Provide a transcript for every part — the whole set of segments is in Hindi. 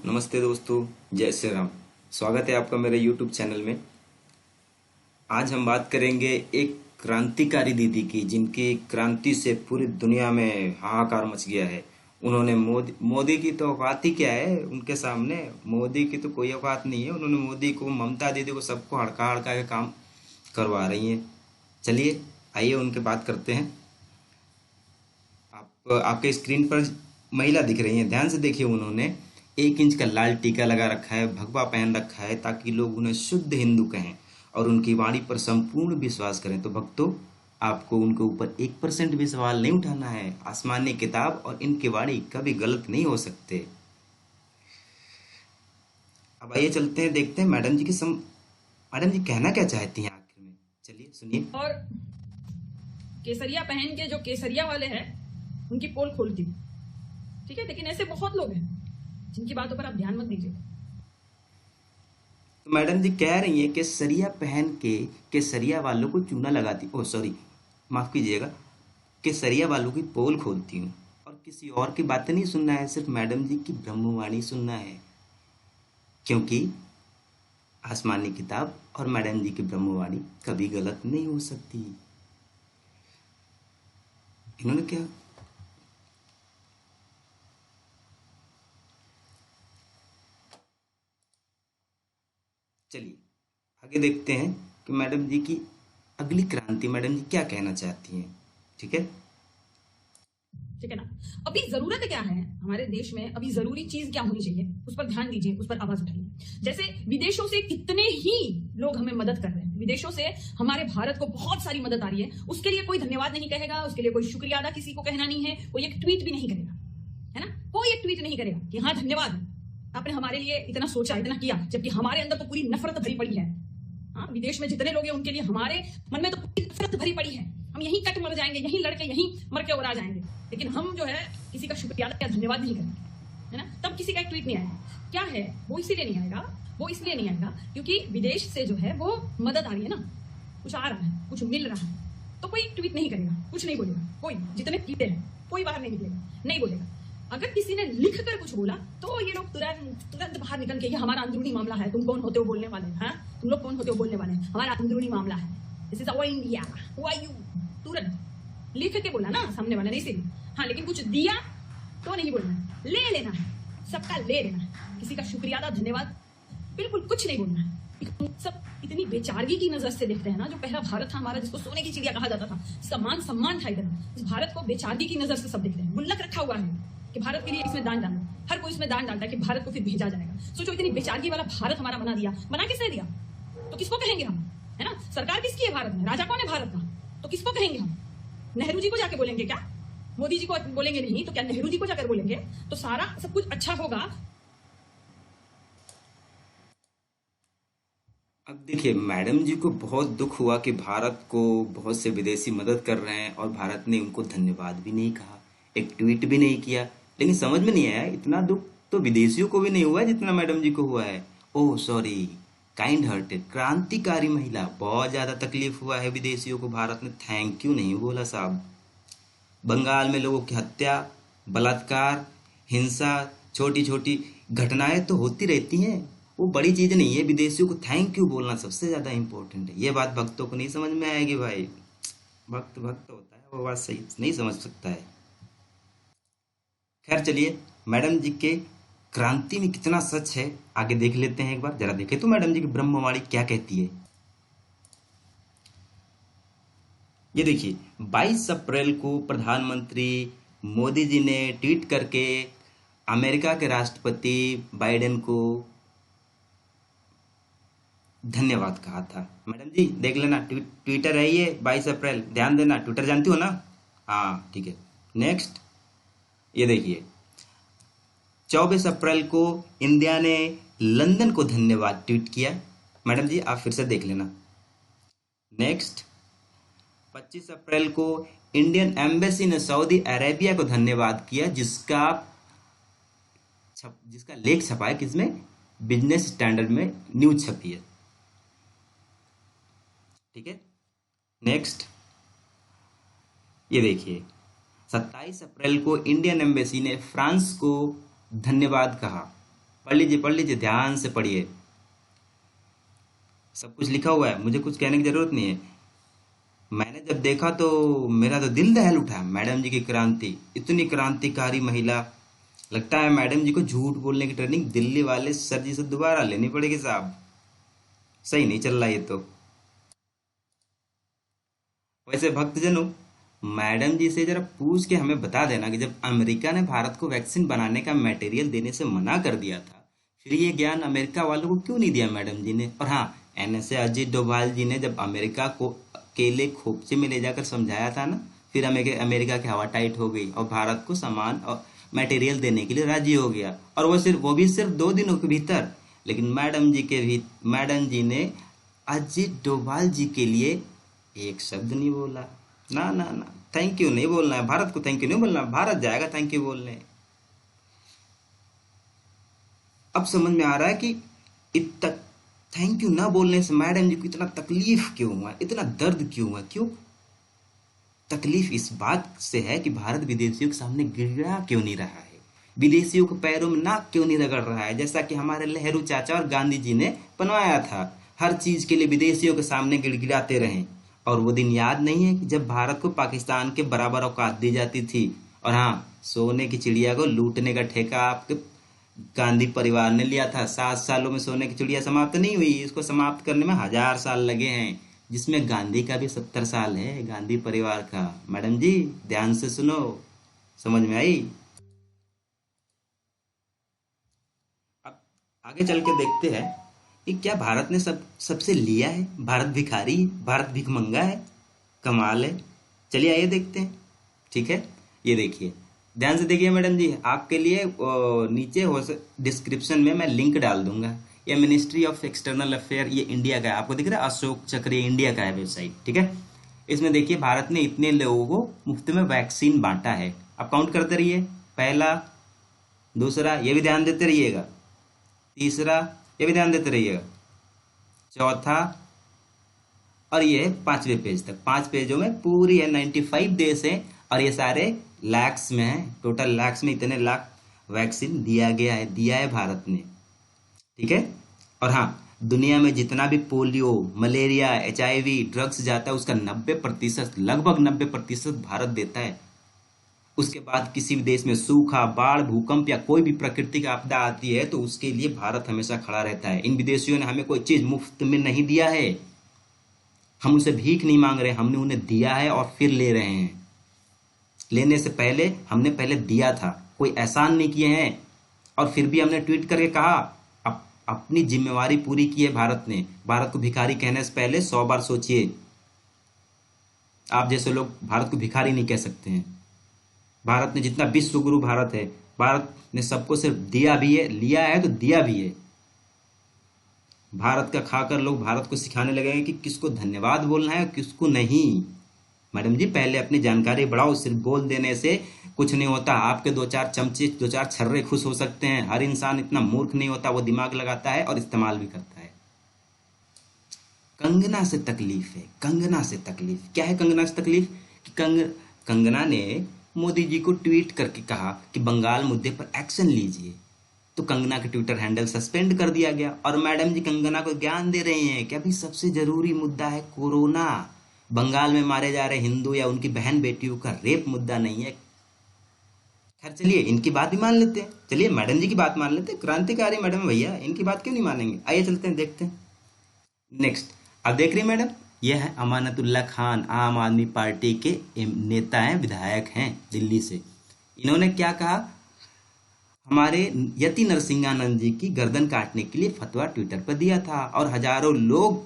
नमस्ते दोस्तों, जय श्री राम। स्वागत है आपका मेरे YouTube चैनल में। आज हम बात करेंगे एक क्रांतिकारी दीदी की, जिनकी क्रांति से पूरी दुनिया में हाहाकार मच गया है। उन्होंने मोदी मोदी की तो औकात ही क्या है उनके सामने। मोदी की तो कोई औकात नहीं है। उन्होंने मोदी को, ममता दीदी को, सबको हड़का हड़का के काम करवा रही हैं। चलिए आइए उनके बात करते हैं। आपके स्क्रीन पर महिला दिख रही है, ध्यान से देखिए। उन्होंने 1 इंच का लाल टीका लगा रखा है, भगवा पहन रखा है, ताकि लोग उन्हें शुद्ध हिंदू कहें और उनकी वाणी पर संपूर्ण विश्वास करें। तो भक्तों, आपको उनके ऊपर 1% भी सवाल नहीं उठाना है। आसमानी किताब और इनकी वाणी कभी गलत नहीं हो सकते। अब आइए चलते हैं, देखते हैं मैडम जी कहना क्या चाहती हैं आखिर में। चलिए सुनिए। और केसरिया पहन के जो केसरिया वाले हैं उनकी पोल खोलती हूँ, ठीक है। लेकिन ऐसे बहुत लोग हैं जिनकी बातों पर आप ध्यान मत दीजिए। तो मैडम जी कह रही हैं कि सरिया पहन के केसरिया वालों को चूना लगाती, ओ सॉरी, माफ कीजिएगा, केसरिया वालों की पोल खोलती हूँ और किसी और की बातें नहीं सुनना है, सिर्फ मैडम जी की ब्रह्मवाणी सुनना है। क्योंकि आसमानी किताब और मैडम जी की ब्रह्मवाणी कभी गलत नहीं हो सकती। इन्होंने क्या, चलिए आगे देखते हैं कि मैडम जी की अगली क्रांति, मैडम जी क्या कहना चाहती हैं। ठीक है, ठीक है ना। अभी जरूरत क्या है हमारे देश में, अभी जरूरी चीज क्या होनी चाहिए, उस पर ध्यान दीजिए, उस पर आवाज उठाइए। जैसे विदेशों से कितने ही लोग हमें मदद कर रहे हैं, विदेशों से हमारे भारत को बहुत सारी मदद आ रही है। उसके लिए कोई धन्यवाद नहीं कहेगा, उसके लिए कोई शुक्रिया अदा किसी को कहना नहीं है, कोई एक ट्वीट भी नहीं करेगा, है ना। कोई एक ट्वीट नहीं करेगा कि हाँ धन्यवाद, आपने हमारे लिए इतना सोचा, इतना किया, जबकि हमारे अंदर तो पूरी नफरत भरी पड़ी है। हाँ, विदेश में जितने लोग हैं उनके लिए हमारे मन में तो पूरी नफरत भरी पड़ी है। हम यहीं कट मर जाएंगे, यहीं लड़के यहीं मर के उड़ा जाएंगे, लेकिन हम जो है किसी का शुक्रिया या धन्यवाद नहीं करेंगे, है ना। तब किसी का एक ट्वीट नहीं आएगा। क्या है वो, इसीलिए नहीं आएगा, वो इसलिए नहीं आएगा क्योंकि विदेश से जो है वो मदद आ रही है ना, कुछ आ रहा है, कुछ मिल रहा है। तो कोई ट्वीट नहीं करेगा, कुछ नहीं बोलेगा, कोई, जितने कीड़े हैं कोई बाहर नहीं निकलेगा, नहीं बोलेगा। अगर किसी ने लिख कर कुछ बोला तो ये लोग तुरंत तुरंत बाहर निकल के, ये हमारा अंदरूनी मामला है, तुम कौन होते हो बोलने वाले, हाँ तुम लोग कौन होते हो बोलने वाले, हमारा अंदरूनी मामला है, this is our India, who are you. तुरंत लिख के बोला ना सामने वाले ने, इसीलिए। हाँ, लेकिन कुछ दिया तो नहीं बोलना है, ले लेना है, सबका ले लेना है, किसी का शुक्रिया अदा धन्यवाद बिल्कुल कुछ नहीं बोलना है। सब इतनी बेचारगी की नजर से देखते हैं ना। जो पहला भारत था हमारा, जिसको सोने की चिड़िया कहा जाता था, जिसका मान सम्मान था, इधर इस भारत को बेचारगी की नजर से सब देखते हैं। गुल्लक रखा हुआ है कि भारत के लिए इसमें दान डालना, हर कोई इसमें दान डालता है कि भारत को फिर भेजा जाएगा। सोचो, इतनी बेचारगी वाला भारत हमारा बना दिया, बना किसने दिया, तो किसको कहेंगे हम, है ना। सरकार किसकी है भारत में, राजा कौन है भारत का, तो किसको कहेंगे हम। नेहरू जी को जाके बोलेंगे क्या, मोदी जी को बोलेंगे नहीं तो क्या नेहरू जी को जाकर बोलेंगे, तो सारा सब कुछ अच्छा होगा। अब देखिए, मैडम जी को बहुत दुख हुआ कि भारत को बहुत से विदेशी मदद कर रहे हैं और भारत ने उनको धन्यवाद भी नहीं कहा, एक ट्वीट भी नहीं किया। लेकिन समझ में नहीं आया, इतना दुख तो विदेशियों को भी नहीं हुआ है जितना मैडम जी को हुआ है। ओह सॉरी, काइंड हार्टेड क्रांतिकारी महिला, बहुत ज्यादा तकलीफ हुआ है विदेशियों को। भारत ने थैंक यू नहीं बोला साहब। बंगाल में लोगों की हत्या, बलात्कार, हिंसा, छोटी छोटी घटनाएं तो होती रहती हैं, वो बड़ी चीज नहीं है। विदेशियों को थैंक यू बोलना सबसे ज्यादा इंपॉर्टेंट है। ये बात भक्तों को नहीं समझ में आएगी भाई। भक्त भक्त होता है, वो बात सही नहीं समझ सकता है। खैर चलिए, मैडम जी के क्रांति में कितना सच है आगे देख लेते हैं। एक बार जरा देखें तो मैडम जी की ब्रह्मवाणी क्या कहती है। ये देखिए, 22 अप्रैल को प्रधानमंत्री मोदी जी ने ट्वीट करके अमेरिका के राष्ट्रपति बाइडेन को धन्यवाद कहा था। मैडम जी देख लेना, ट्विटर है ये, 22 अप्रैल, ध्यान देना। ट्विटर जानती हो ना, हाँ ठीक है। नेक्स्ट, ये देखिए, 24 अप्रैल को इंडिया ने लंदन को धन्यवाद ट्वीट किया। मैडम जी आप फिर से देख लेना। नेक्स्ट, 25 अप्रैल को इंडियन एम्बेसी ने सऊदी अरेबिया को धन्यवाद किया, जिसका लेख छपा है किसमें, बिजनेस स्टैंडर्ड में न्यूज छपी है, ठीक है। नेक्स्ट, ये देखिए, 27 अप्रैल को इंडियन एम्बेसी ने फ्रांस को धन्यवाद कहा। पढ़ लीजिए, ध्यान से पढ़िए। सब कुछ लिखा हुआ है, मुझे कुछ कहने की जरूरत नहीं है। मैंने जब देखा तो मेरा तो दिल दहल उठा। मैडम जी की क्रांति, इतनी क्रांतिकारी महिला। लगता है मैडम जी को झूठ बोलने की ट्रेनिंग दिल्ली वाले सर जी से दोबारा लेनी पड़ेगी साहब। सही नहीं चल रहा ये तो। वैसे भक्तजनों, मैडम जी से जरा पूछ के हमें बता देना कि जब अमेरिका ने भारत को वैक्सीन बनाने का मटेरियल देने से मना कर दिया था, फिर ये ज्ञान अमेरिका वालों को क्यों नहीं दिया मैडम जी ने। और हाँ, एनएसए अजीत डोभाल जी ने जब अमेरिका को अकेले खोपचे में ले जाकर समझाया था ना, फिर अमेरिका की हवा टाइट हो गई और भारत को सामान और मटेरियल देने के लिए राजी हो गया। और वो भी सिर्फ 2 दिनों के भीतर। लेकिन मैडम जी ने अजीत डोभाल जी के लिए एक शब्द नहीं बोला। ना ना ना, थैंक यू नहीं बोलना है भारत को, थैंक यू नहीं बोलना, भारत जाएगा थैंक यू बोलने। अब समझ में आ रहा है कि इतना थैंक यू ना बोलने से मैडम जी को इतना तकलीफ क्यों हुआ, इतना दर्द क्यों हुआ। क्यों तकलीफ इस बात से है कि भारत विदेशियों के सामने गिड़गिड़ा क्यों नहीं रहा है, विदेशियों के पैरों में नाक क्यों नहीं रगड़ रहा है, जैसा कि हमारे नेहरू चाचा और गांधी जी ने बनवाया था। हर चीज के लिए विदेशियों के सामने गिड़गिड़ाते रहे। और वो दिन याद नहीं है कि जब भारत को पाकिस्तान के बराबर औकात दी जाती थी। और हाँ, सोने की चिड़िया को लूटने का ठेका आपके गांधी परिवार ने लिया था। 7 सालों में सोने की चिड़िया समाप्त नहीं हुई, इसको समाप्त करने में 1000 साल लगे हैं, जिसमें गांधी का भी 70 साल है, गांधी परिवार का। मैडम जी ध्यान से सुनो, समझ में आई। अब आगे चल के देखते हैं कि क्या भारत ने सबसे लिया है। भारत भिखारी, भारत भिखमंगा है, कमाल है। चलिए आइए देखते हैं। ठीक है, ये देखिए, ध्यान से देखिए मैडम जी, आपके लिए नीचे हो डिस्क्रिप्शन में मैं लिंक डाल दूंगा। ये मिनिस्ट्री ऑफ एक्सटर्नल अफेयर, ये इंडिया का है, आपको दिख रहा है अशोक चक्र, ये इंडिया का है वेबसाइट। ठीक है, इसमें देखिए भारत ने इतने लोगों को मुफ्त में वैक्सीन बांटा है। आप काउंट करते रहिए, पहला, दूसरा, ये भी ध्यान देते रहिएगा, तीसरा, ये भी ध्यान देते रहिएगा, चौथा, और ये 5वें पेज तक। 5 पेजों में पूरी है, 95 देश है, और ये सारे लैक्स में है, टोटल लैक्स में इतने लाख वैक्सीन दिया है भारत ने। ठीक है, और हाँ, दुनिया में जितना भी पोलियो, मलेरिया, HIV ड्रग्स जाता है, उसका 90%, लगभग 90% भारत देता है। उसके बाद किसी भी देश में सूखा, बाढ़, भूकंप या कोई भी प्राकृतिक आपदा आती है तो उसके लिए भारत हमेशा खड़ा रहता है। इन विदेशियों ने हमें कोई चीज मुफ्त में नहीं दिया है, हम उनसे भीख नहीं मांग रहे, हमने उन्हें दिया है और फिर ले रहे हैं। लेने से पहले हमने पहले दिया था, कोई एहसान नहीं किए हैं। और फिर भी हमने ट्वीट करके कहा, अपनी जिम्मेवारी पूरी की है भारत ने। भारत को भिखारी कहने से पहले 100 बार सोचिए। आप जैसे लोग भारत को भिखारी नहीं कह सकते हैं। भारत ने जितना विश्व गुरु भारत है, भारत ने सबको सिर्फ दिया भी है, लिया है तो दिया भी है। भारत का खाकर लोग भारत को सिखाने लगे हैं कि किसको धन्यवाद बोलना है और किसको नहीं। मैडम जी पहले अपनी जानकारी बढ़ाओ, सिर्फ बोल देने से कुछ नहीं होता। आपके 2-4 चमचे, 2-4 छर्रे खुश हो सकते हैं। हर इंसान इतना मूर्ख नहीं होता, वो दिमाग लगाता है और इस्तेमाल भी करता है। कंगना से तकलीफ है, कंगना से तकलीफ। क्या है कंगना से तकलीफ? कि कंगना ने मोदी जी को ट्वीट करके कहा कि बंगाल मुद्दे पर एक्शन लीजिए, तो कंगना के ट्विटर हैंडल सस्पेंड कर दिया गया। और मैडम जी कंगना को ज्ञान दे रहे हैं कि अभी सबसे जरूरी मुद्दा है कोरोना। बंगाल में मारे जा रहे हिंदू या उनकी बहन बेटियों का रेप मुद्दा नहीं है। खैर चलिए, इनकी बात भी मान लेते हैं। चलिए मैडम जी की बात मान लेते हैं, क्रांतिकारी मैडम भैया, इनकी बात क्यों नहीं मानेंगे। आइए चलते हैं, देखते हैं नेक्स्ट। अब देख रही मैडम, यह है अमानतुल्लाह खान, आम आदमी पार्टी के नेता हैं, विधायक हैं दिल्ली से। इन्होंने क्या कहा, हमारे यति नरसिंहानंद जी की गर्दन काटने के लिए फतवा ट्विटर पर दिया था और हजारों लोग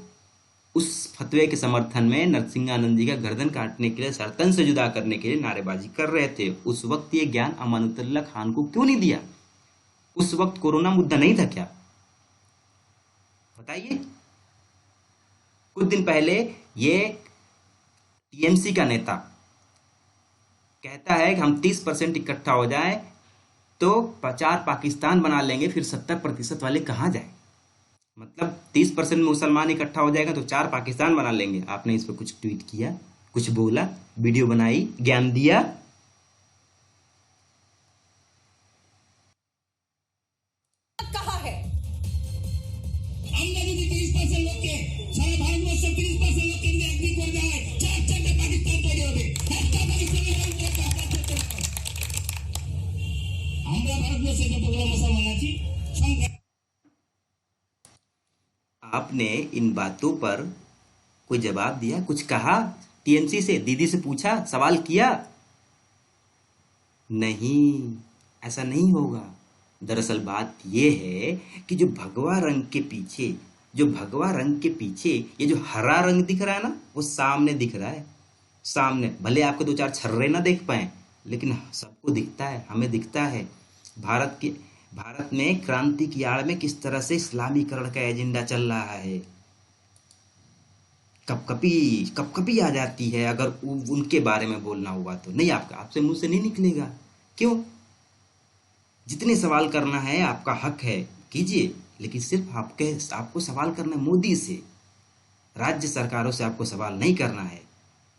उस फतवे के समर्थन में नरसिंहानंद जी का गर्दन काटने के लिए, सरतन से जुदा करने के लिए नारेबाजी कर रहे थे। उस वक्त ये ज्ञान अमानतुल्लाह खान को क्यों नहीं दिया? उस वक्त कोरोना मुद्दा नहीं था क्या? बताइए। कुछ दिन पहले ये टीएमसी का नेता कहता है कि हम 30% इकट्ठा हो जाए तो 4 पाकिस्तान बना लेंगे, फिर 70% वाले कहां जाए? मतलब 30% मुसलमान इकट्ठा हो जाएगा तो 4 पाकिस्तान बना लेंगे। आपने इस पर कुछ ट्वीट किया, कुछ बोला, वीडियो बनाई, ज्ञान दिया? कहा 30% লোককে সারা ভারতবর্ষ 30% লোককে যদি একদিক করে দেয় 4-4টে পাকিস্তান তৈরি হবে। একটা পাকিস্তানের আমরা ভারতবর্ষে যতগুলো মুসলমান আছি সংখ্যা। आपने इन बातों पर कोई जवाब दिया, कुछ कहा? टीएमसी से दीदी से पूछा, सवाल किया? नहीं, ऐसा नहीं होगा। दरअसल बात यह है कि जो भगवा रंग के पीछे ये जो हरा रंग दिख रहा है ना, वो सामने दिख रहा है। सामने भले आपको दो चार छर्रे ना देख पाए, लेकिन सबको दिखता है, हमें दिखता है। भारत में क्रांति की आड़ में किस तरह से इस्लामीकरण का एजेंडा चल रहा है। कपकपी आ जाती है अगर उनके बारे में बोलना हुआ तो। नहीं, आपसे मुंह से नहीं निकलेगा। क्यों? जितने सवाल करना है आपका हक है, कीजिए, लेकिन सिर्फ आपको सवाल करना है मोदी से, राज्य सरकारों से आपको सवाल नहीं करना है।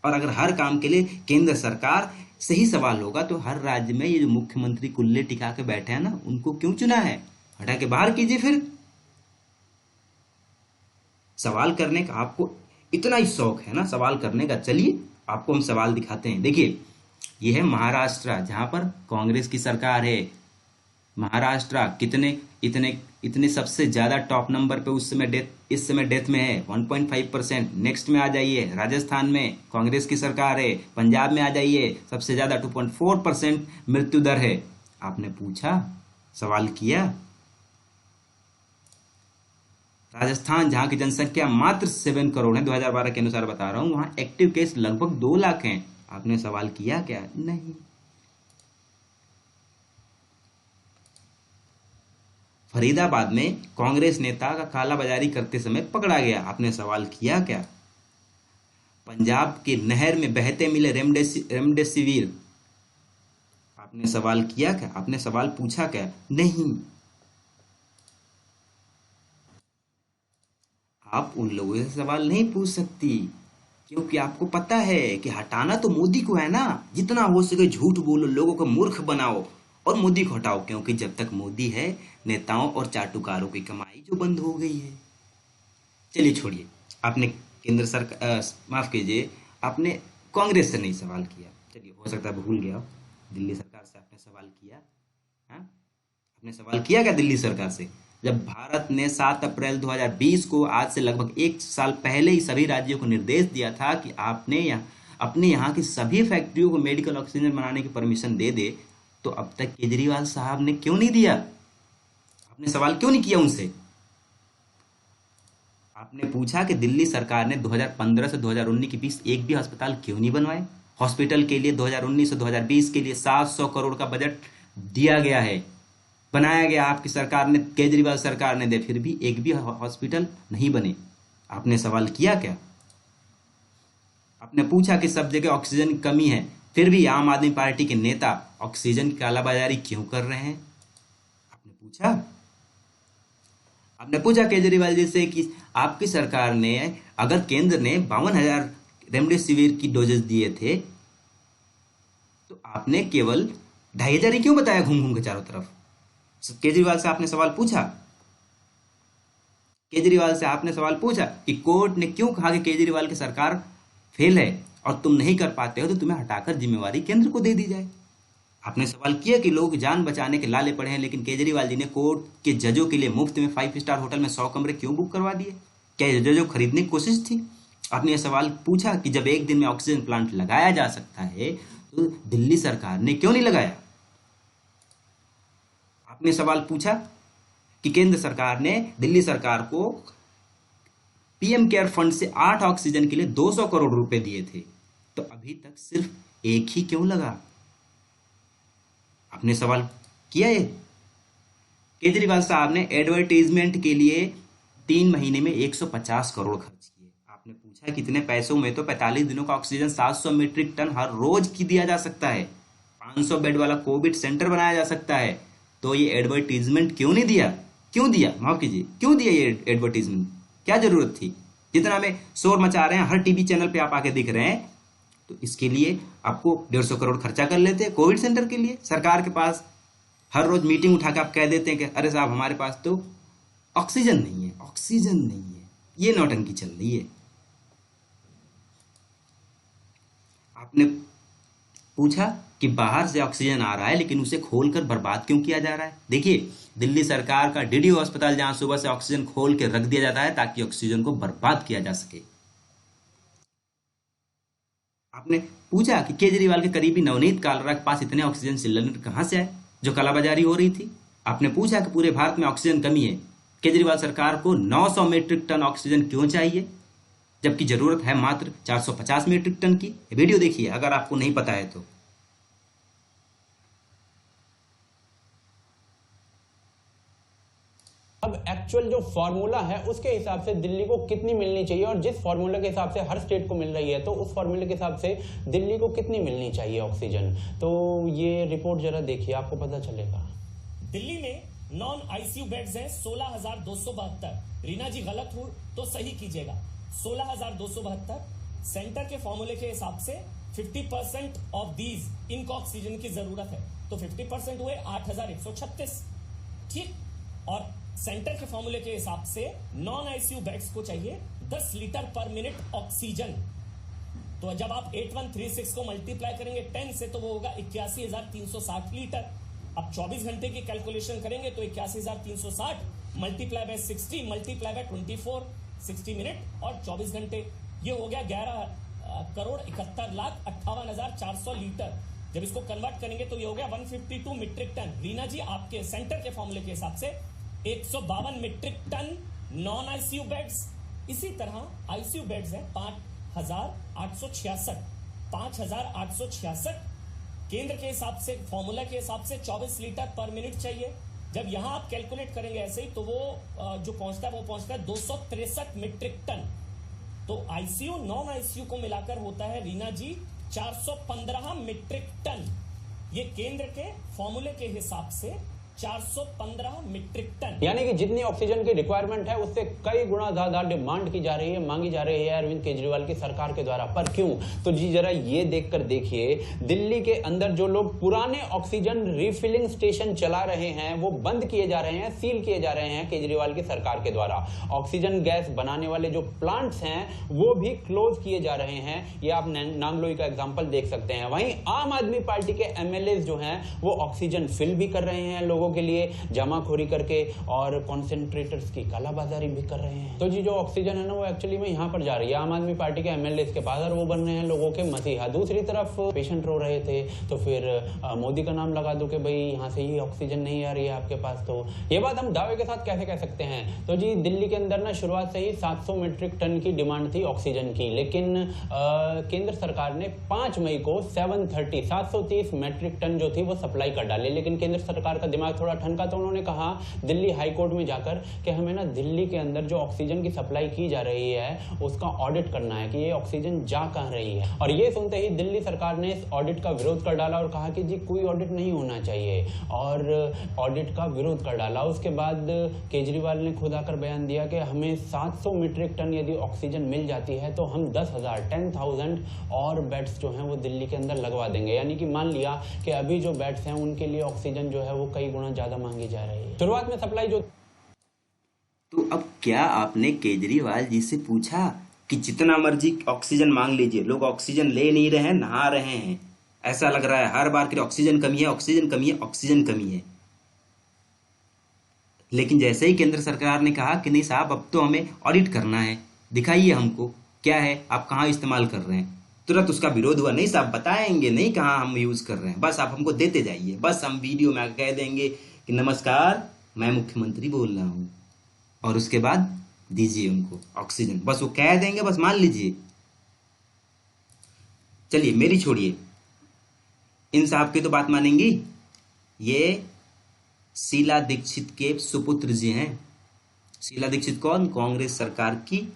और अगर हर काम के लिए केंद्र सरकार से ही सवाल होगा तो हर राज्य में ये जो मुख्यमंत्री कुल्ले टिका के बैठे हैं ना, उनको क्यों चुना है? हटा के बाहर कीजिए। फिर सवाल करने का आपको इतना ही शौक है ना, सवाल करने का, चलिए आपको हम सवाल दिखाते हैं। देखिए, ये है महाराष्ट्र, जहां पर कांग्रेस की सरकार है। महाराष्ट्र इतने सबसे ज्यादा टॉप नंबर पे इस समय डेथ में है 1.5%। नेक्स्ट में आ जाइए, राजस्थान में कांग्रेस की सरकार है। पंजाब में आ जाइए, सबसे ज्यादा 2.4% मृत्यु दर है। आपने पूछा, सवाल किया? राजस्थान, जहां की जनसंख्या मात्र 7 करोड़ है, 2012 के अनुसार बता रहा हूं, वहां एक्टिव केस लगभग 2 लाख हैं। आपने सवाल किया क्या? नहीं। फरीदाबाद में कांग्रेस नेता का कालाबाजारी करते समय पकड़ा गया। आपने सवाल किया क्या? पंजाब के नहर में बहते मिले रेमडेसिविर। आपने सवाल किया क्या? आपने सवाल पूछा क्या? नहीं। आप उन लोगों से सवाल नहीं पूछ सकती, क्योंकि आपको पता है कि हटाना तो मोदी को है ना। जितना हो सके झूठ बोलो, लोगों को मूर्ख बनाओ और मोदी को हटाओ, क्योंकि जब तक मोदी है, नेताओं और चाटुकारों की कमाई जो बंद हो गई है। चलिए छोड़िए, आपने केंद्र सरकार, माफ कीजिए, आपने कांग्रेस से नहीं सवाल किया। चलिए, हो सकता है भूल गया हो, दिल्ली सरकार से आपने सवाल किया। हाँ, आपने सवाल किया क्या दिल्ली सरकार से? जब भारत ने 7 अप्रैल 2020 को, आज से लगभग 1 साल पहले ही, सभी राज्यों को निर्देश दिया था कि आपने अपने यहाँ की सभी फैक्ट्रियों को मेडिकल ऑक्सीजन बनाने की परमिशन दे दे, तो अब तक केजरीवाल साहब ने क्यों नहीं दिया? आपने सवाल क्यों नहीं किया उनसे? आपने पूछा कि दिल्ली सरकार ने 2015 से 2019 के बीच एक भी अस्पताल क्यों नहीं बनवाए? हॉस्पिटल के लिए 2019 से 2020 के लिए 700 करोड़ का बजट दिया गया है, बनाया गया आपकी सरकार ने, केजरीवाल सरकार ने दे, फिर भी एक भी हॉस्पिटल नहीं बने। आपने सवाल किया क्या? आपने पूछा कि सब जगह ऑक्सीजन की कमी है, फिर भी आम आदमी पार्टी के नेता ऑक्सीजन की कालाबाजारी क्यों कर रहे हैं? आपने पूछा? आपने पूछा केजरीवाल जी से कि आपकी सरकार ने, अगर केंद्र ने 52,000 रेमडेसिविर की डोजेस दिए थे, तो आपने केवल 2,500 ही क्यों बताया घूम घूम के चारों तरफ? केजरीवाल से आपने सवाल पूछा? केजरीवाल से आपने सवाल पूछा कि कोर्ट ने क्यों कहा कि केजरीवाल की सरकार फेल है और तुम नहीं कर पाते हो, तो तुम्हें हटाकर जिम्मेवारी केंद्र को दे दी जाए? आपने सवाल किया कि लोग जान बचाने के लाले पड़े हैं, लेकिन केजरीवाल जी ने कोर्ट के जजों के लिए मुफ्त में 5 स्टार होटल में 100 कमरे क्यों बुक करवा दिए? क्या ये जजों खरीदने की कोशिश थी? आपने यह सवाल पूछा कि जब एक दिन में ऑक्सीजन प्लांट लगाया जा सकता है, तो दिल्ली सरकार ने क्यों नहीं लगाया? आपने सवाल पूछा कि केंद्र सरकार ने दिल्ली सरकार को पीएम केयर फंड से 8 ऑक्सीजन के लिए 200 करोड़ रुपए दिए थे, तो अभी तक सिर्फ एक ही क्यों लगा? आपने सवाल किया ये? केजरीवाल साहब ने एडवर्टाइजमेंट के लिए 3 महीने में 150 करोड़ खर्च किए। आपने पूछा कितने पैसों में? तो 45 दिनों का ऑक्सीजन 700 मीट्रिक टन हर रोज की दिया जा सकता है, 500 बेड वाला कोविड सेंटर बनाया जा सकता है, तो ये एडवर्टाइजमेंट क्यों नहीं दिया? क्यों दिया? माफ कीजिए, क्यों दिया ये एडवर्टाइजमेंट? क्या जरूरत थी? जितना में शोर मचा रहे हैं, हर टीवी चैनल पे आप आके दिख रहे हैं, तो इसके लिए आपको 150 करोड़ खर्चा कर लेते हैं कोविड सेंटर के लिए। सरकार के पास हर रोज मीटिंग उठा के आप कह देते हैं कि अरे साहब, हमारे पास तो ऑक्सीजन नहीं है, ऑक्सीजन नहीं है। ये नौटंकी चल रही है। आपने पूछा कि बाहर से ऑक्सीजन आ रहा है लेकिन उसे खोलकर बर्बाद क्यों किया जा रहा है। देखिए, दिल्ली सरकार का डीडीयू अस्पताल, जहां सुबह से ऑक्सीजन खोल के रख दिया जाता है ताकि ऑक्सीजन को बर्बाद किया जा सके। आपने पूछा कि केजरीवाल के करीबी नवनीत कालरा के पास इतने ऑक्सीजन सिलेंडर कहां से आए जो कालाबाजारी हो रही थी। आपने पूछा कि पूरे भारत में ऑक्सीजन कमी है, केजरीवाल सरकार को 900 मीट्रिक टन ऑक्सीजन क्यों चाहिए जबकि जरूरत है मात्र 450 मीट्रिक टन की। वीडियो देखिए अगर आपको नहीं पता है तो। अब एक्चुअल जो फॉर्मूला है उसके हिसाब से दिल्ली को कितनी मिलनी चाहिए, और जिस फॉर्मूला के हिसाब से हर स्टेट को मिल रही है तो उस फॉर्मूले के हिसाब से दिल्ली को कितनी मिलनी चाहिए ऑक्सीजन। तो ये रिपोर्ट जरा देखिए, आपको पता चलेगा। दिल्ली में नॉन आईसीयू बेड्स हैं 16,272। रीना जी गलत हो तो सही कीजिएगा, 16,272। सेंटर के फॉर्मूले के हिसाब से 50% ऑफ दीज इनको ऑक्सीजन की जरूरत है, तो 50% हुए 8,136। ठीक, और सेंटर के फॉर्मूले के हिसाब से नॉन आईसीयू बेड्स को चाहिए 10 लीटर पर मिनट ऑक्सीजन। तो जब आप 8136 को मल्टीप्लाई करेंगे 10 से तो वो होगा 81,360 लीटर। अब 24 घंटे की कैलकुलेशन करेंगे तो 81,360 multiply by 60 multiply by 24, 60 minute और 24 घंटे, ये हो गया 11,71,58,400 लीटर। जब इसको कन्वर्ट करेंगे तो ये हो गया 152 मीट्रिक टन। रीना जी आपके सेंटर के फॉर्मूले के हिसाब से 152 metric ton non ICU beds. इसी तरह आईसीयू बेड्स है 5,866। 5,866 केंद्र के हिसाब से, फॉर्मूला के हिसाब से 24 लीटर पर मिनट चाहिए। जब यहां आप कैलकुलेट करेंगे ऐसे ही तो वो जो पहुंचता है वो पहुंचता है 263 मीट्रिक टन। तो आईसीयू नॉन आईसीयू को मिलाकर होता है रीना जी 415 मीट्रिक टन। ये केंद्र के फॉर्मूले के हिसाब से 415 मीट्रिक टन, यानी कि जितनी ऑक्सीजन की रिक्वायरमेंट है उससे कई गुना ज्यादा डिमांड की जा रही है, मांगी जा रही है अरविंद केजरीवाल की सरकार के द्वारा। पर क्यों? तो जी जरा ये देखकर देखिए, दिल्ली के अंदर जो लोग पुराने ऑक्सीजन रिफिलिंग स्टेशन चला रहे हैं वो बंद किए जा रहे हैं, सील किए जा रहे हैं केजरीवाल की सरकार के द्वारा। ऑक्सीजन गैस बनाने वाले जो प्लांट्स हैं वो भी क्लोज किए जा रहे हैं। ये आप नांगलोई का एग्जाम्पल देख सकते हैं। वहीं आम आदमी पार्टी के एमएलए जो हैं वो ऑक्सीजन फिल भी कर रहे हैं लोगों के लिए, जमाखोरी करके, और कॉन्सेंट्रेटर्स की कालाबाजारी भी कर रहे हैं। तो जी जो ऑक्सीजन है ना वो एक्चुअली में यहाँ पर जा रही है आम आदमी पार्टी के एमएलए के पास, और वो बन रहे हैं लोगों के मसीहा। दूसरी तरफ पेशेंट रो रहे थे तो फिर मोदी का नाम लगा दो कि भाई यहाँ से ही ऑक्सीजन नहीं आ रही है आपके पास। तो ये बात हम दावे के साथ कैसे कह सकते हैं? तो जी दिल्ली के अंदर ना शुरुआत से ही 700 मीट्रिक टन की डिमांड थी ऑक्सीजन की, लेकिन केंद्र सरकार ने 5 मई को 730 मीट्रिक टन जो थी वो सप्लाई कर डाली। लेकिन केंद्र सरकार का दिमाग थोड़ा ठनका तो उन्होंने कहा दिल्ली हाई कोर्ट में जाकर कि हमें ना दिल्ली के अंदर जो ऑक्सीजन की सप्लाई की जा रही है उसका ऑडिट करना है कि ये ऑक्सीजन जा कहां रही है। और ये सुनते ही दिल्ली सरकार ने इस ऑडिट का विरोध कर डाला और कहा कि जी कोई ऑडिट नहीं होना चाहिए, और ऑडिट का विरोध कर डाला। उसके बाद केजरीवाल ने खुद आकर बयान दिया कि हमें 700 मीट्रिक टन यदि ऑक्सीजन मिल जाती है तो हम 10,000 और बेड्स जो हैं वो दिल्ली के अंदर लगवा देंगे। यानी कि मान लिया कि अभी जो बेड्स हैं उनके लिए ऑक्सीजन जो है वो कई गुना ज्यादा मांगी जा रही है। शुरुआत में सप्लाई जो, तो अब क्या आपने केजरीवाल जी से पूछा कि जितना मर्जी ऑक्सीजन मांग लीजिए, लोग ऑक्सीजन ले नहीं रहे हैं, नहा रहे हैं। ऐसा लग रहा है हर बार कि ऑक्सीजन कमी है, ऑक्सीजन कमी है, ऑक्सीजन कमी है। लेकिन जैसे ही केंद्र सरकार ने कहा कि नहीं साहब अब तो हमें ऑडिट करना है, दिखाइए हमको क्या है, आप कहाँ इस्तेमाल कर रहे हैं, तुरंत उसका विरोध हुआ। नहीं साहब बताएंगे नहीं कहाँ हम यूज कर रहे हैं, बस आप हमको देते जाइए, बस हम वीडियो में कह देंगे कि नमस्कार मैं मुख्यमंत्री बोल रहा हूं, और उसके बाद दीजिए उनको ऑक्सीजन। बस वो कह देंगे, बस मान लीजिए। चलिए मेरी छोड़िए, इन साहब की तो बात मानेंगी। ये शीला दीक्षित के सुपुत्र जी हैं। शीला दीक्षित कौन? कांग्रेस सरकार की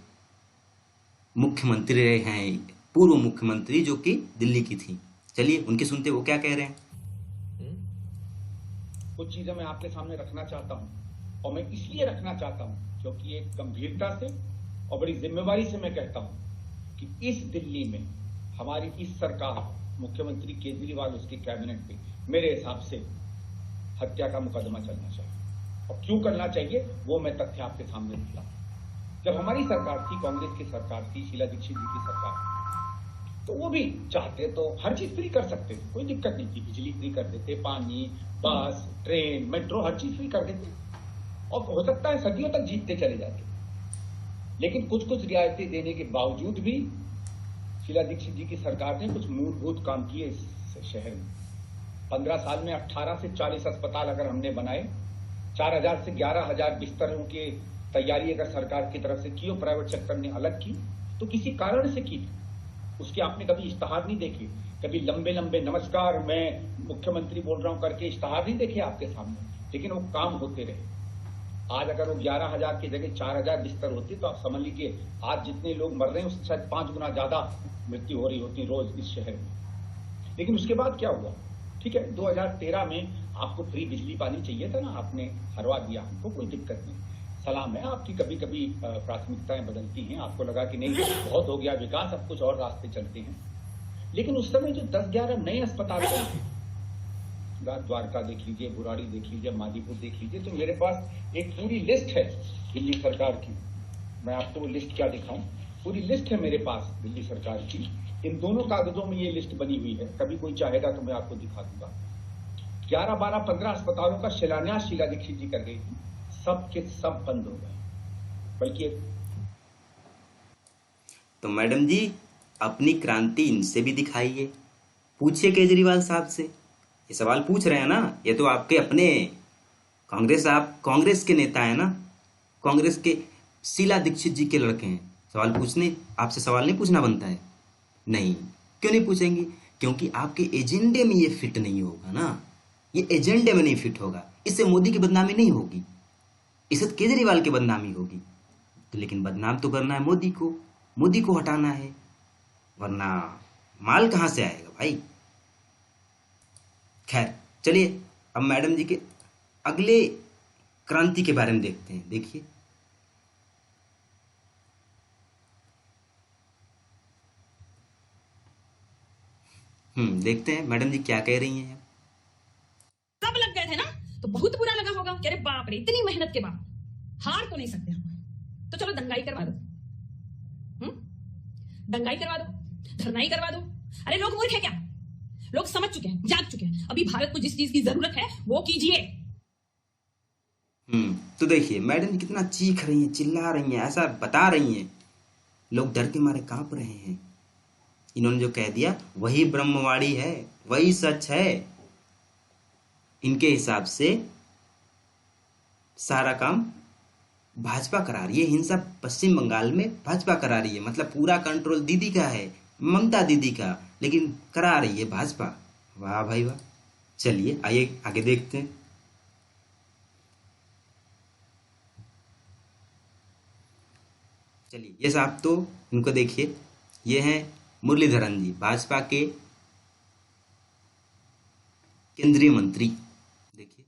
मुख्यमंत्री रहे हैं, पूर्व मुख्यमंत्री जो कि दिल्ली की थी। चलिए उनके सुनते वो क्या कह रहे हैं। कुछ चीजें मैं आपके सामने रखना चाहता हूं, और मैं इसलिए रखना चाहता हूं क्योंकि एक गंभीरता से और बड़ी जिम्मेवारी से मैं कहता हूं कि इस दिल्ली में हमारी इस सरकार, मुख्यमंत्री केजरीवाल, उसकी कैबिनेट पे मेरे हिसाब से हत्या का मुकदमा चलना चाहिए। और क्यों करना चाहिए वो मैं तथ्य आपके सामने दिखला। जब हमारी सरकार थी, कांग्रेस की सरकार थी, शीला दीक्षित जी की सरकार, तो वो भी चाहते तो हर चीज फ्री कर सकते थे, कोई दिक्कत नहीं थी। बिजली फ्री कर देते, पानी, बस, ट्रेन, मेट्रो, हर चीज फ्री कर देते, और हो सकता है सदियों तक जीतते चले जाते। लेकिन कुछ कुछ रियायतें देने के बावजूद भी शीला दीक्षित जी की सरकार ने कुछ मूलभूत काम किए इस शहर में। 15 साल में 18 से 40 अस्पताल अगर हमने बनाए, 4000 से 11000 बिस्तरों की तैयारी अगर सरकार की तरफ से की और प्राइवेट सेक्टर ने अलग की, तो किसी कारण से की। उसके आपने कभी इश्तहार नहीं देखे, कभी लंबे लंबे नमस्कार मैं मुख्यमंत्री बोल रहा हूं करके इश्तहार नहीं देखे आपके सामने, लेकिन वो काम होते रहे। आज अगर वो 11000 की जगह 4000 बिस्तर होती तो आप समझ लीजिए आज जितने लोग मर रहे हैं उससे शायद 5 गुना ज्यादा मृत्यु हो रही होती रोज इस शहर में। लेकिन उसके बाद क्या हुआ? ठीक है, 2013 में आपको फ्री बिजली पानी चाहिए था ना, आपने हरवा दिया हमको, कोई दिक्कत नहीं, सलाम है आपकी। कभी कभी प्राथमिकताएं बदलती हैं, आपको लगा कि नहीं बहुत हो गया विकास, अब कुछ और रास्ते चलते हैं। लेकिन उस समय जो 10-11 नए अस्पताल बने, द्वारका देख लीजिए, बुराड़ी देख लीजिए, मादीपुर देख लीजिए, तो मेरे पास एक पूरी लिस्ट है दिल्ली सरकार की। मैं आपको वो लिस्ट क्या दिखाऊं, पूरी लिस्ट है मेरे पास दिल्ली सरकार की। इन दोनों कागजों में ये लिस्ट बनी हुई है, कभी कोई चाहेगा तो मैं आपको दिखा दूंगा। 11, 12, 15 अस्पतालों का शिलान्यास शीला दीक्षित जी कर गई थी, सब के सब बंद हो गए। बल्कि तो मैडम जी अपनी क्रांति इनसे भी दिखाइए, पूछिए केजरीवाल साहब से। ये सवाल पूछ रहे हैं ना, ये तो आपके अपने कांग्रेस के नेता है ना, कांग्रेस के शीला दीक्षित जी के लड़के हैं। सवाल पूछने, आपसे सवाल नहीं पूछना बनता है? नहीं, क्यों नहीं पूछेंगे? क्योंकि आपके एजेंडे में ये फिट नहीं होगा ना, ये एजेंडे में नहीं फिट होगा। इससे मोदी की बदनामी नहीं होगी, इससे केजरीवाल की बदनामी होगी। तो लेकिन बदनाम तो करना है मोदी को हटाना है, वरना माल कहां से आएगा भाई। खैर चलिए, अब मैडम जी के अगले क्रांति के बारे में देखते हैं। देखिए, देखते हैं मैडम जी क्या कह रही हैं। सब लग गए थे ना, तो बहुत बुरा लगा होगा कि अरे बाप रे, इतनी मेहनत के बाद हार तो नहीं सकते हम, तो चलो दंगाई करवा दो, दंगाई करवा दो, धरनाई करवा दो। अरे लोग मूर्ख है क्या? लोग समझ चुके हैं, जाग चुके हैं। अभी भारत को जिस चीज की जरूरत है वो कीजिए। तो देखिए मैडम जी कितना चीख रही हैं, चिल्ला रही हैं, ऐसा बता रही हैं, लोग डर के मारे कांप रहे हैं। इन्होंने जो कह दिया वही ब्रह्मवाणी है, वही सच है। इनके हिसाब से सारा काम भाजपा करा रही है, हिंसा पश्चिम बंगाल में भाजपा करा रही है, मतलब पूरा कंट्रोल दीदी का है, ममता दीदी का, लेकिन करा रही है भाजपा। वाह भाई वाह। चलिए आइए आगे देखते हैं। चलिए, ये साहब तो इनको देखिए, ये हैं मुरलीधरन जी, भाजपा के केंद्रीय मंत्री। देखिए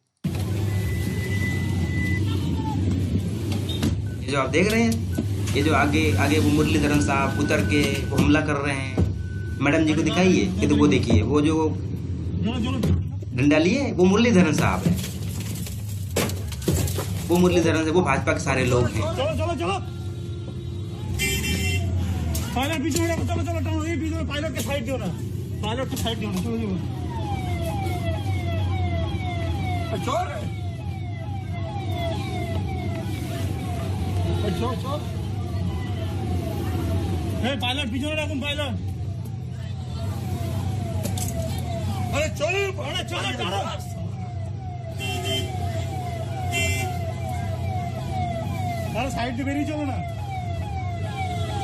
ये जो आप देख रहे हैं, ये जो आगे वो मुरलीधरन साहब उतर के वो हमला कर रहे हैं, मैडम जी को दिखाइए। ये तो वो देखिए, वो जो डंडा लिए वो मुरलीधरन साहब है, वो मुरलीधरन से वो भाजपा के सारे लोग हैं। चलो पायलट बीच में, चलो ये बीच में पायलट के साइड दो ना, पायलट के साइड दो ना, चलो चोर पायलट बीच में रखूं, पायलट अरे चलो अरे साइड দিয়ে বেরিয়ে চলো না,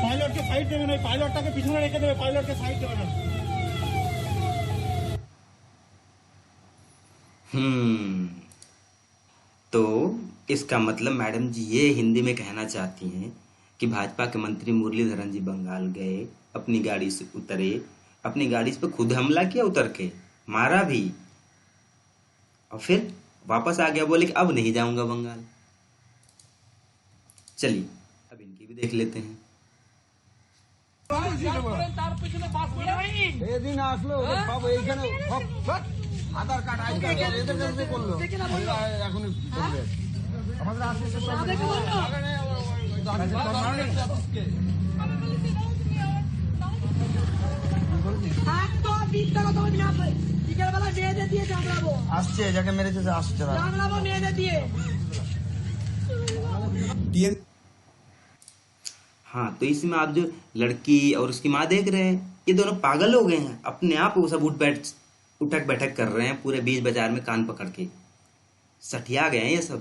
পাইলটকে সাইড দেবে না, পাইলটটাকে পিছনে রেখে দেবে, পাইলটকে সাইড দেবে না। तो इसका मतलब मैडम जी ये हिंदी में कहना चाहती हैं कि भाजपा के मंत्री मुरलीधरन जी बंगाल गए, अपनी गाड़ी से उतरे, अपनी गाड़ी पे खुद हमला किया, उतर के मारा भी, और फिर वापस आ गया, बोले कि अब नहीं जाऊंगा बंगाल। चलिए अब इनकी भी देख लेते हैं। এদিন আসলো বাবু এইখানে আধার কার্ড আই কার্ড এদের কাছে করলো এখন আমাদের আসছে আসছে যাকে মেরেছে সে আসছে না। हाँ, तो इसमें आप जो लड़की और उसकी माँ देख रहे हैं, ये दोनों पागल हो गए हैं। अपने आप वो सब उठक बैठक कर रहे हैं पूरे बीच बाजार में कान पकड़ के। सठिया गए हैं ये सब।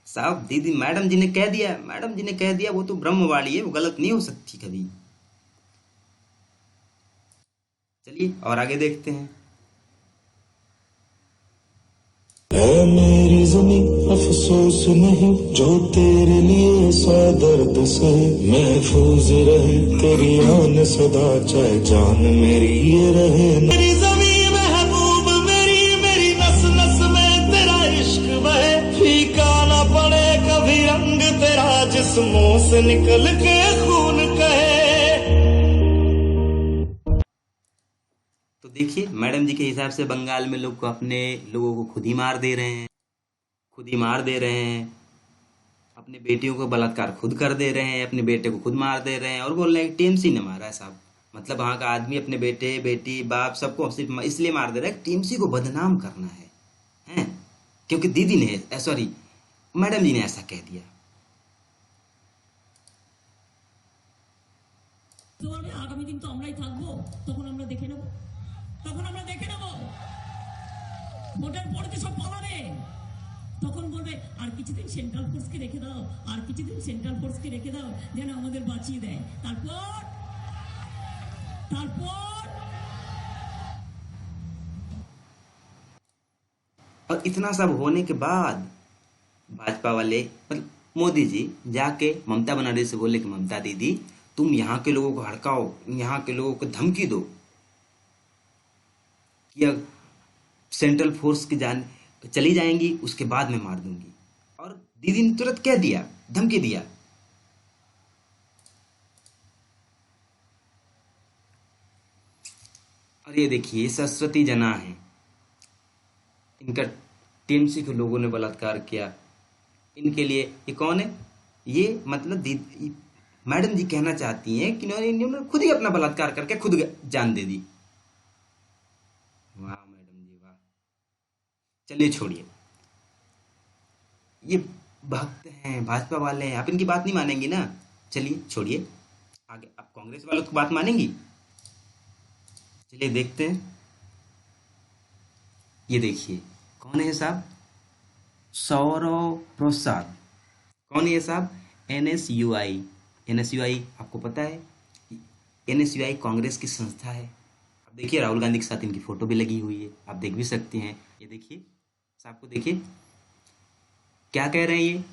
साहब दीदी मैडम जी ने कह दिया, मैडम जी ने कह दिया, वो तो ब्रह्मवाणी है, वो गलत नहीं हो सकती कभी। चलिए और आगे देखते हैं। ऐ मेरी ज़मीं अफसोस नहीं जो तेरे लिए सौ दर्द सहे, महफूज रहे तेरी आन सदा चाहे जान मेरी ये रहे। मेरी ज़मीं महबूब मेरी, मेरी नस नस में तेरा इश्क बहे, फीका ना पड़े कभी रंग तेरा जिस्मों से निकल के खून कहे। तो देखिए मैडम जी के हिसाब से बंगाल में लोग को अपने लोगों को खुद ही मार दे रहे हैं, खुद ही मार दे रहे हैं। अपने बेटियों को बलात्कार खुद कर दे रहे हैं, अपने बेटे को खुद मार दे रहे हैं और बोल रहे हैं टीएमसी ने मारा है। साहब मतलब वहां का आदमी अपने बेटे बेटी बाप सबको सिर्फ इसलिए मार दे रहा है टीएमसी को बदनाम करना है, हैं? क्योंकि दीदी ने सॉरी मैडम जी ने ऐसा कह दिया। আগামী দিন তো আমরাই থাকবো, তখন আমরা দেখে নেব, ভোটের পরে তো সব পালাবে, তখন বলবে আর কিছুদিন সেন্ট্রাল ফোর্সকে রেখে দাও, আর কিছুদিন সেন্ট্রাল ফোর্সকে রেখে দাও যেন আমাদের বাঁচিয়ে দেয়। তারপর और इतना सब होने के बाद भाजपा वाले मतलब मोदी जी जाके ममता बनर्जी से बोले कि ममता दीदी तुम यहाँ के लोगों को हड़काओ, यहाँ के लोगों को धमकी दो कि सेंट्रल फोर्स की जान चली जाएंगी उसके बाद मैं मार दूंगी। और दीदी ने तुरंत कह दिया, धमकी दिया। और ये देखिए सरस्वती जना है, इनका टीएमसी के लोगों ने बलात्कार किया। इनके लिए ये कौन है? ये मतलब दीदी मैडम जी कहना चाहती हैं कि इन्होंने खुद ही अपना बलात्कार करके खुद जान दे दी। वाह मैडम जी वाह। चलिए छोड़िए, ये भक्त हैं, भाजपा वाले हैं, आप इनकी बात नहीं मानेंगी ना। चलिए छोड़िए, आगे आप कांग्रेस वालों की बात मानेंगी? चलिए देखते हैं। ये देखिए कौन है साहब? सौरव प्रसाद। कौन है ये साहब? एनएसयूआई। एनएसयूआई आपको पता है? एनएसयूआई कांग्रेस की संस्था है। आप देखिए राहुल गांधी के साथ इनकी फोटो भी लगी हुई है, आप देख भी सकते हैं। ये देखिए साहब को देखिए क्या कह रहे हैं ये।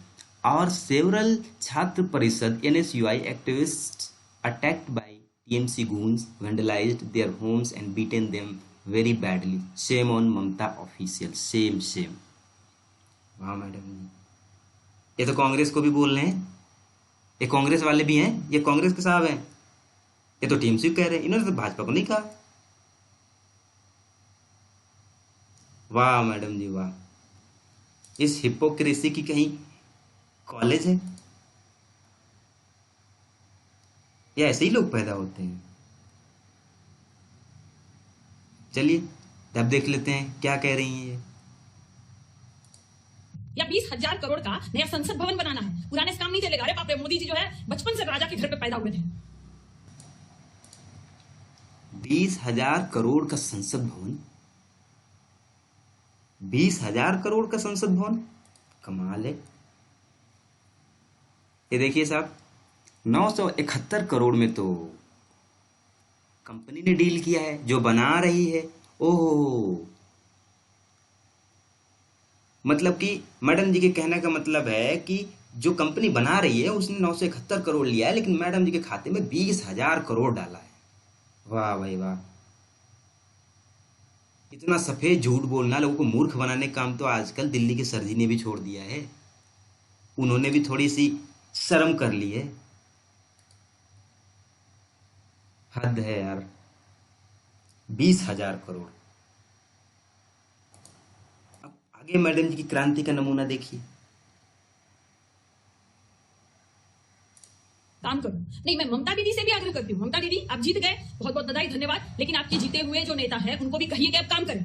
और सेवरल छात्र परिषद NSUI activist attacked by TMC goons vandalized their homes and beaten them very badly. Shame on Mamta official. Shame. वाह मैडम जी, ये तो कांग्रेस को भी बोल रहे हैं, ये कांग्रेस वाले भी हैं, ये कांग्रेस के साहब हैं, ये तो टीएमसी कह रहे हैं, इन्होंने तो भाजपा को नहीं कहा। वाह मैडम जी वाह। इस हिपोक्रेसी की कहीं कॉलेज है या ऐसे ही लोग पैदा होते हैं? चलिए अब देख लेते हैं क्या कह रही हैं ये। या 20,000 करोड़ का नया संसद भवन बनाना है, पुराने से काम नहीं चलेगा। अरे बाप रे, मोदी जी जो है बचपन से राजा के घर पे पैदा हुए थे। 20,000 करोड़ का संसद भवन, 20,000 करोड़ का संसद भवन, कमाल है। ये देखिए साहब 971 करोड़ में तो कंपनी ने डील किया है जो बना रही है। ओह, मतलब कि मैडम जी के कहने का मतलब है कि जो कंपनी बना रही है उसने 971 करोड़ लिया है, लेकिन मैडम जी के खाते में 20,000 करोड़ डाला है। वाह भाई वाह। इतना सफेद झूठ बोलना, लोगों को मूर्ख बनाने का काम तो आजकल दिल्ली के सर जी ने भी छोड़ दिया है। उन्होंने भी थोड़ी सी शर्म कर ली है। हद है यार, 20,000 करोड़। अब आगे मैडम जी की क्रांति का नमूना देखिए। काम करो। नहीं, मैं ममता दीदी से भी आग्रह करती हूँ, ममता दीदी आप जीत गए, बहुत बहुत बधाई, धन्यवाद, लेकिन आपके जीते हुए जो नेता है उनको भी कहिए कि अब काम करें,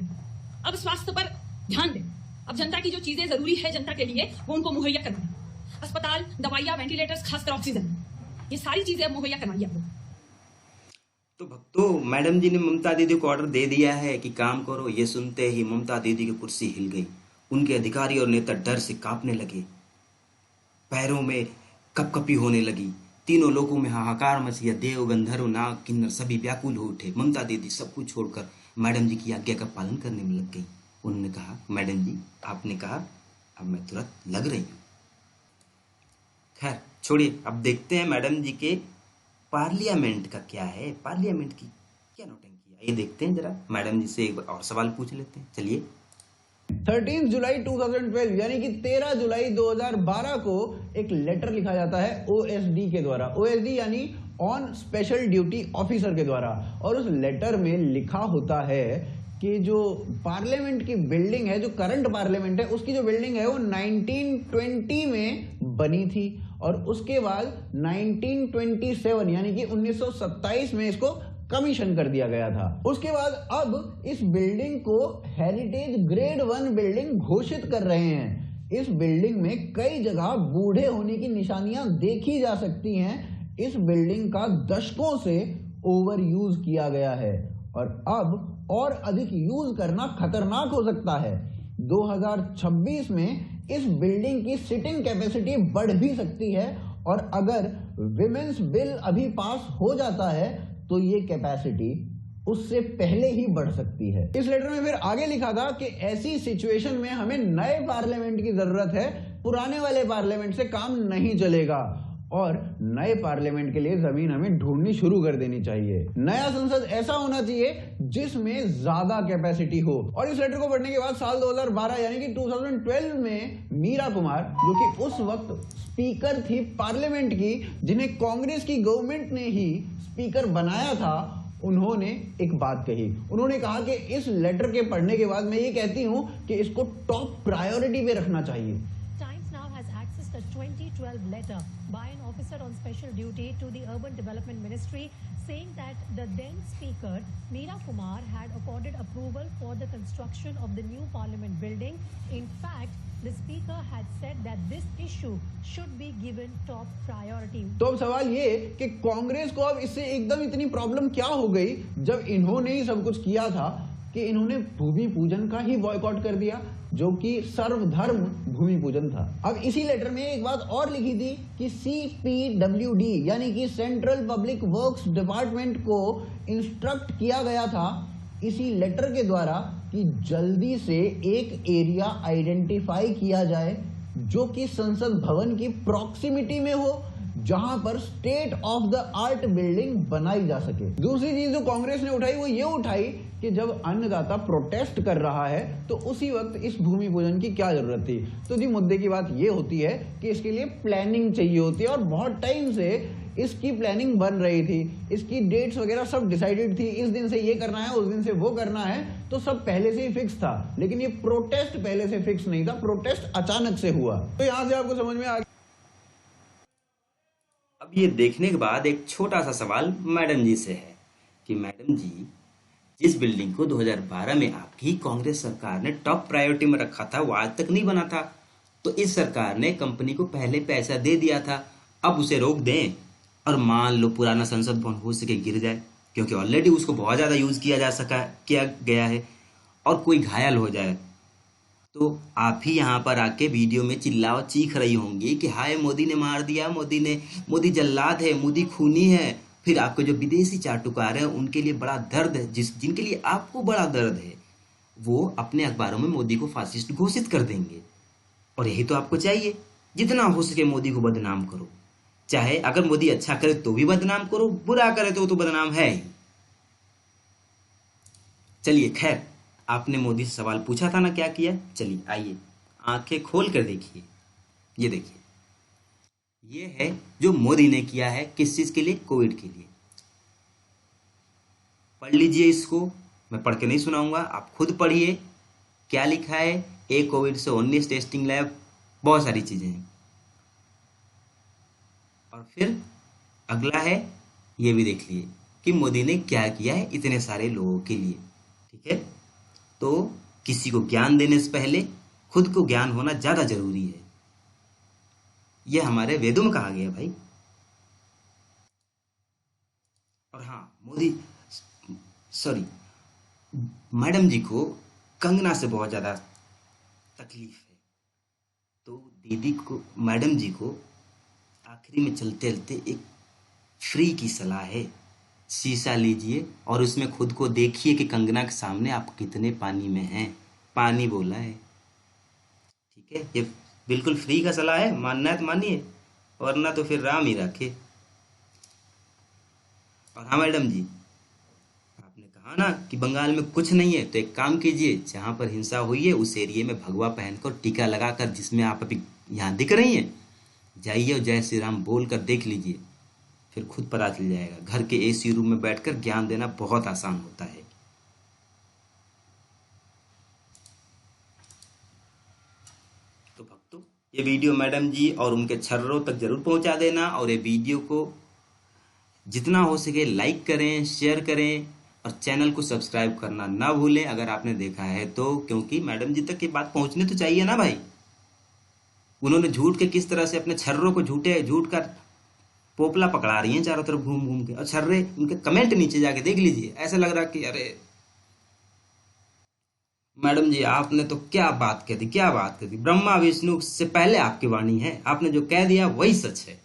अब स्वास्थ्य पर ध्यान दें, अब जनता की जो चीजें जरूरी है जनता के लिए वो उनको मुहैया करवाएं, अस्पताल, दवाइयां, वेंटिलेटर्स, खासकर ऑक्सीजन, ये सारी चीजें मुहैया करवाइए आपको। तो भक्तों, मैडम जी ने ममता दीदी को ऑर्डर दे दिया है कि काम करो। ये सुनते ही ममता दीदी की कुर्सी हिल गई। उनके अधिकारी और नेता डर से कांपने लगे, पैरों में कपकपी होने लगी। तीनों लोगों में हाहाकार मच गया। देव, गंधर्व, नाग, किन्नर सभी व्याकुल हो उठे। ममता दीदी सब कुछ छोड़कर मैडम जी की आज्ञा का पालन करने में लग गई। उन्होंने कहा, मैडम जी आपने कहा, अब मैं तुरंत लग रही हूँ। खैर छोड़िए, अब देखते हैं मैडम जी के पार्लियामेंट का क्या है, पार्लियामेंट की क्या नौटंकी है, ये देखते हैं जरा। मैडम जी से एक और सवाल पूछ लेते हैं, चलिए। 13 जुलाई 2012 यानी कि 13 जुलाई 2012 को एक लेटर लिखा जाता है ओएसडी के द्वारा, ओएसडी यानी ऑन स्पेशल ड्यूटी ऑफिसर के द्वारा। और उस लेटर में लिखा होता है कि जो पार्लियामेंट की बिल्डिंग है, जो करंट पार्लियामेंट है, उसकी जो बिल्डिंग है वो 1920 में बनी थी और उसके बाद 1927 यानी कि 1927 में इसको कमीशन कर दिया गया था। उसके बाद अब इस बिल्डिंग को हेरिटेज ग्रेड 1 बिल्डिंग घोषित कर रहे हैं। इस बिल्डिंग में कई जगह बूढ़े होने की निशानियां देखी जा सकती हैं। इस बिल्डिंग का दशकों से ओवर यूज किया गया है और अब और अधिक यूज करना खतरनाक हो सकता है। 2026 में इस बिल्डिंग की सिटिंग कैपेसिटी बढ़ भी सकती है और अगर विमेंस बिल अभी पास हो जाता है तो ये कैपेसिटी उससे पहले ही बढ़ सकती है। इस लेटर में फिर आगे लिखा था कि ऐसी सिचुएशन में हमें नए पार्लियामेंट की जरूरत है, पुराने वाले पार्लियामेंट से काम नहीं चलेगा और नए पार्लियामेंट के लिए जमीन हमें ढूंढनी शुरू कर देनी चाहिए। नया संसद ऐसा होना चाहिए जिसमें ज्यादा कैपेसिटी हो। और इस लेटर को पढ़ने के बाद साल 2012 यानी कि 2012 में मीरा कुमार, जो कि उस वक्त स्पीकर थी पार्लियामेंट की, जिन्हें कांग्रेस की गवर्नमेंट ने ही स्पीकर बनाया था, उन्होंने एक बात कही। उन्होंने कहा कि इस लेटर के पढ़ने के बाद मैं ये कहती हूं कि इसको टॉप प्रायोरिटी पे रखना चाहिए। 2012 letter by an officer on special duty to the Urban Development Ministry saying that the then Speaker Meera Kumar had accorded approval for the construction of the new Parliament building. In fact, the Speaker had said that this issue should be given top priority. तो अब सवाल ये कि कांग्रेस को अब इससे एकदम इतनी प्रॉब्लम क्या हो गई जब इन्होंने ही सब कुछ किया था कि इन्होंने भूमि पूजन का ही बॉयकॉट कर दिया, जो कि सर्वधर्म भूमि पूजन था। अब इसी लेटर में एक बात और लिखी थी कि CPWD यानी कि सेंट्रल पब्लिक वर्क्स डिपार्टमेंट को इंस्ट्रक्ट किया गया था इसी लेटर के द्वारा कि जल्दी से एक एरिया आइडेंटिफाई किया जाए जो कि संसद भवन की प्रॉक्सिमिटी में हो, जहां पर state of the art building बनाई जा सके। दूसरी चीज जो कांग्रेस ने उठाई वो ये उठाई कि जब अन्नदाता प्रोटेस्ट कर रहा है तो उसी वक्त इस भूमि पूजन की क्या जरूरत थी। तो जी मुद्दे की बात ये होती है कि इसके लिए प्लानिंग चाहिए होती है और बहुत टाइम से इसकी प्लानिंग बन रही थी, इसकी डेट्स वगैरह सब डिसाइडेड थी, इस दिन से ये करना है, उस दिन से वो करना है, तो सब पहले से ही फिक्स था। लेकिन ये प्रोटेस्ट पहले से फिक्स नहीं था, प्रोटेस्ट अचानक से हुआ। तो यहां से आपको समझ में आ गया। अब ये देखने के बाद एक छोटा सा सवाल मैडम जी से है कि मैडम जी, जिस बिल्डिंग को 2012 में आपकी कांग्रेस सरकार ने टॉप प्रायोरिटी में रखा था वो आज तक नहीं बना था, तो इस सरकार ने कंपनी को पहले पैसा दे दिया था, अब उसे रोक दें और मान लो पुराना संसद भवन हो सके गिर जाए, क्योंकि ऑलरेडी उसको बहुत ज्यादा यूज किया गया है, और कोई घायल हो जाए, तो आप ही यहाँ पर आके वीडियो में चिल्लाओ चीख रही होंगी कि हाय मोदी ने मार दिया, मोदी जल्लाद है, मोदी खूनी है। फिर आपके जो विदेशी चाटुकार हैं उनके लिए बड़ा दर्द है, जिनके लिए आपको बड़ा दर्द है, वो अपने अखबारों में मोदी को फासिस्ट घोषित कर देंगे। और यही तो आपको चाहिए, जितना हो सके मोदी को बदनाम करो, चाहे अगर मोदी अच्छा करे तो भी बदनाम करो, बुरा करे तो बदनाम है ही। चलिए खैर, आपने मोदी से सवाल पूछा था ना, क्या किया, चलिए आइए आंखें खोल कर देखिए। ये देखिए, ये है जो मोदी ने किया है, किस चीज के लिए, कोविड के लिए। पढ़ लीजिए इसको, मैं पढ़ के नहीं सुनाऊंगा, आप खुद पढ़िए क्या लिखा है। एक कोविड से 19 टेस्टिंग लैब, बहुत सारी चीजें हैं। और फिर अगला है, ये भी देख लिए कि मोदी ने क्या किया है इतने सारे लोगों के लिए। ठीक है, तो किसी को ज्ञान देने से पहले खुद को ज्ञान होना ज्यादा जरूरी है। यह हमारे वेदों में कहा गया भाई। और हाँ, मैडम जी को कंगना से बहुत ज्यादा तकलीफ है, तो मैडम जी को आखिरी में चलते चलते एक फ्री की सलाह है। शीशा लीजिए और उसमें खुद को देखिए कि कंगना के सामने आप कितने पानी में हैं। पानी बोला है, ठीक है, ये बिल्कुल फ्री का सलाह है, मानना है तो मानिए, वरना तो फिर राम ही रखे। और हाँ मैडम जी, आपने कहा ना कि बंगाल में कुछ नहीं है, तो एक काम कीजिए, जहां पर हिंसा हुई है उस एरिया में भगवा पहनकर टीका लगाकर, जिसमें आप अभी यहाँ दिख रही हैं, जाइए और जय श्री राम बोलकर देख लीजिए, फिर खुद पता चल जाएगा। घर के एसी रूम में बैठकर ज्ञान देना बहुत आसान होता है। तो भक्तों, ये वीडियो मैडम जी और उनके छर्रों तक जरूर पहुंचा देना, और ये वीडियो को जितना हो सके लाइक करें, शेयर करें, और चैनल को सब्सक्राइब करना ना भूलें अगर आपने देखा है तो, क्योंकि मैडम जी तक ये बात पहुंचने तो चाहिए ना भाई। उन्होंने झूठ के किस तरह से अपने छर्रों को झूठ का पोपला पकड़ा रही हैं चारों तरफ घूम घूम के, और छर्रे उनके कमेंट नीचे जाके देख लीजिए, ऐसा लग रहा कि अरे मैडम जी आपने तो क्या बात कह दी, क्या बात कह दी, ब्रह्मा विष्णु से पहले आपकी वाणी है, आपने जो कह दिया वही सच है।